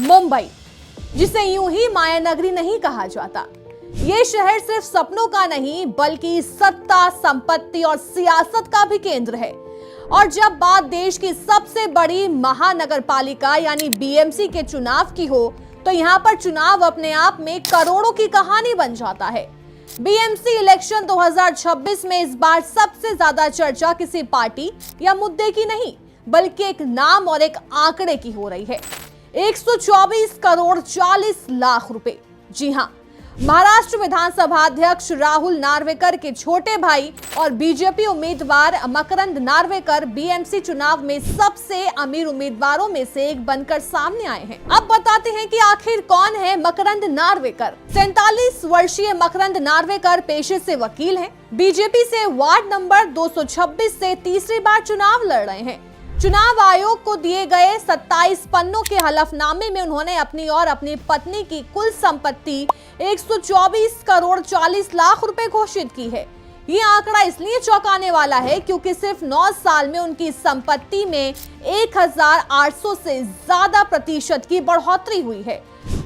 मुंबई, जिसे यूं ही माया नगरी नहीं कहा जाता। ये शहर सिर्फ सपनों का नहीं बल्कि सत्ता, संपत्ति और सियासत का भी केंद्र है। और जब बात देश की सबसे बड़ी महानगरपालिका यानी बीएमसी के चुनाव की हो तो यहाँ पर चुनाव अपने आप में करोड़ों की कहानी बन जाता है। बीएमसी इलेक्शन 2026 में इस बार सबसे ज्यादा चर्चा किसी पार्टी या मुद्दे की नहीं बल्कि एक नाम और एक आंकड़े की हो रही है। 124 करोड़ 40 लाख रुपए। जी हां, महाराष्ट्र विधानसभा अध्यक्ष राहुल नार्वेकर के छोटे भाई और बीजेपी उम्मीदवार मकरंद नार्वेकर बीएमसी चुनाव में सबसे अमीर उम्मीदवारों में से एक बनकर सामने आए हैं। अब बताते हैं कि आखिर कौन है मकरंद नार्वेकर। 47 वर्षीय मकरंद नार्वेकर पेशे से वकील हैं। बीजेपी से वार्ड नंबर 226 से तीसरी बार चुनाव लड़ रहे हैं। चुनाव आयोग को दिए गए 27 पन्नों के हलफनामे में उन्होंने अपनी और अपनी पत्नी की कुल संपत्ति 124 करोड़ 40 लाख रुपए घोषित की है। ये आंकड़ा इसलिए चौंकाने वाला है क्योंकि सिर्फ 9 साल में उनकी संपत्ति में 1800 से ज्यादा प्रतिशत की बढ़ोतरी हुई है।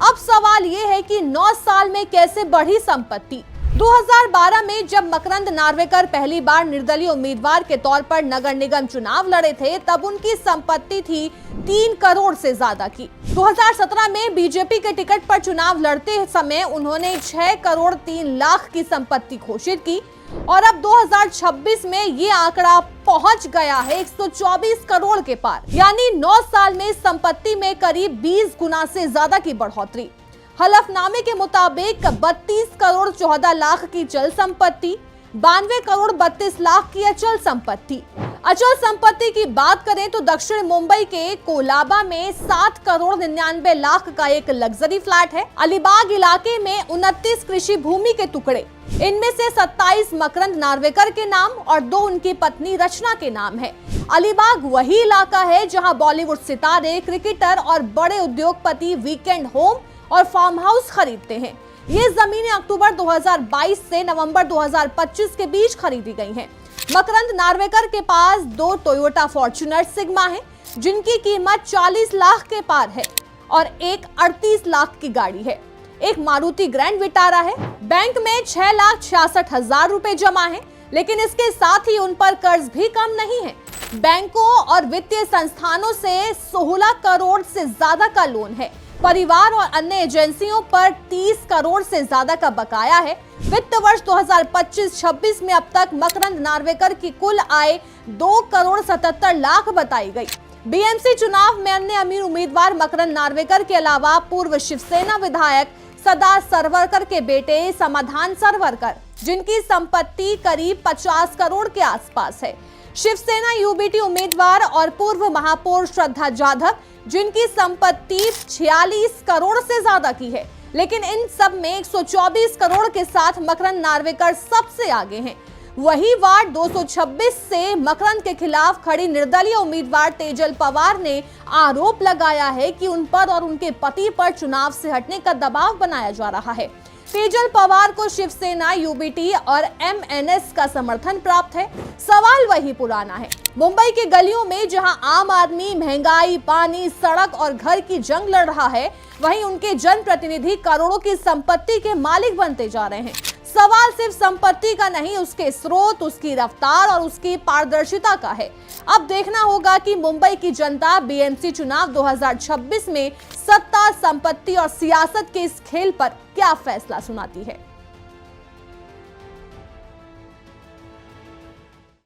अब सवाल ये है कि 9 साल में कैसे बढ़ी संपत्ति। 2012 में जब मकरंद नार्वेकर पहली बार निर्दलीय उम्मीदवार के तौर पर नगर निगम चुनाव लड़े थे तब उनकी संपत्ति थी 3 करोड़ से ज्यादा की। 2017 में बीजेपी के टिकट पर चुनाव लड़ते समय उन्होंने 6 करोड़ 3 लाख की संपत्ति घोषित की और अब 2026 में ये आंकड़ा पहुंच गया है 124 करोड़ के पार। यानी 9 साल में संपत्ति में करीब 20 गुना से ज्यादा की बढ़ोतरी। हलफनामे के मुताबिक 32 करोड़ 14 लाख की चल संपत्ति, 92 करोड़ 32 लाख की अचल संपत्ति। अचल संपत्ति की बात करें तो दक्षिण मुंबई के कोलाबा में 7 करोड़ 99 लाख का एक लग्जरी फ्लैट है। अलीबाग इलाके में 29 कृषि भूमि के टुकड़े, इनमें से 27 मकरंद नार्वेकर के नाम और 2 उनकी पत्नी रचना के नाम है। अलीबाग वही इलाका है जहां बॉलीवुड सितारे, क्रिकेटर और बड़े उद्योगपति वीकेंड होम और फार्म हाउस खरीदते हैं। ये जमीनें अक्टूबर 2022 से नवंबर 2025 के बीच खरीदी गई हैं। मकरंद नार्वेकर के पास 2 टोयोटा फॉर्च्यूनर सिग्मा है जिनकी कीमत 40 लाख के पार है और एक 38 लाख की गाड़ी है। एक मारुति ग्रैंड विटारा है। बैंक में 6,66,000 रुपए जमा है, लेकिन इसके साथ ही उन पर कर्ज भी कम नहीं है। बैंकों और वित्तीय संस्थानों से 16 करोड़ से ज्यादा का लोन है। परिवार और अन्य एजेंसियों पर 30 करोड़ से ज्यादा का बकाया है। वित्त वर्ष 2025-26 में अब तक मकरंद नार्वेकर की कुल आय 2 करोड़ 77 लाख बताई गई। बीएमसी चुनाव में अन्य अमीर उम्मीदवार मकरंद नार्वेकर के अलावा पूर्व शिवसेना विधायक सदा सरवरकर के बेटे समाधान सरवरकर, जिनकी संपत्ति करीब 50 करोड़ के आसपास है। शिवसेना यूबीटी उम्मीदवार और पूर्व महापौर श्रद्धा जाधव, जिनकी संपत्ति 46 करोड़ से ज्यादा की है। लेकिन इन सब में 124 करोड़ के साथ मकरंद नार्वेकर सबसे आगे हैं। वही वार्ड 226 से मकरंद के खिलाफ खड़ी निर्दलीय उम्मीदवार तेजल पवार ने आरोप लगाया है कि उन पर और उनके पति पर चुनाव से हटने का दबाव बनाया जा रहा है। तेजल पवार को शिवसेना, यूबीटी और एमएनएस का समर्थन प्राप्त है। सवाल वही पुराना है। मुंबई के गलियों में जहां आम आदमी महंगाई, पानी, सड़क और घर की जंग लड़ रहा है, वहीं उनके जनप्रतिनिधि करोड़ों की संपत्ति के मालिक बनते जा रहे हैं। सवाल सिर्फ संपत्ति का नहीं, उसके स्रोत, उसकी रफ्तार और उसकी पारदर्शिता का है। अब देखना होगा कि मुंबई की जनता बीएमसी चुनाव 2026 में सत्ता, संपत्ति और सियासत के इस खेल पर क्या फैसला सुनाती है।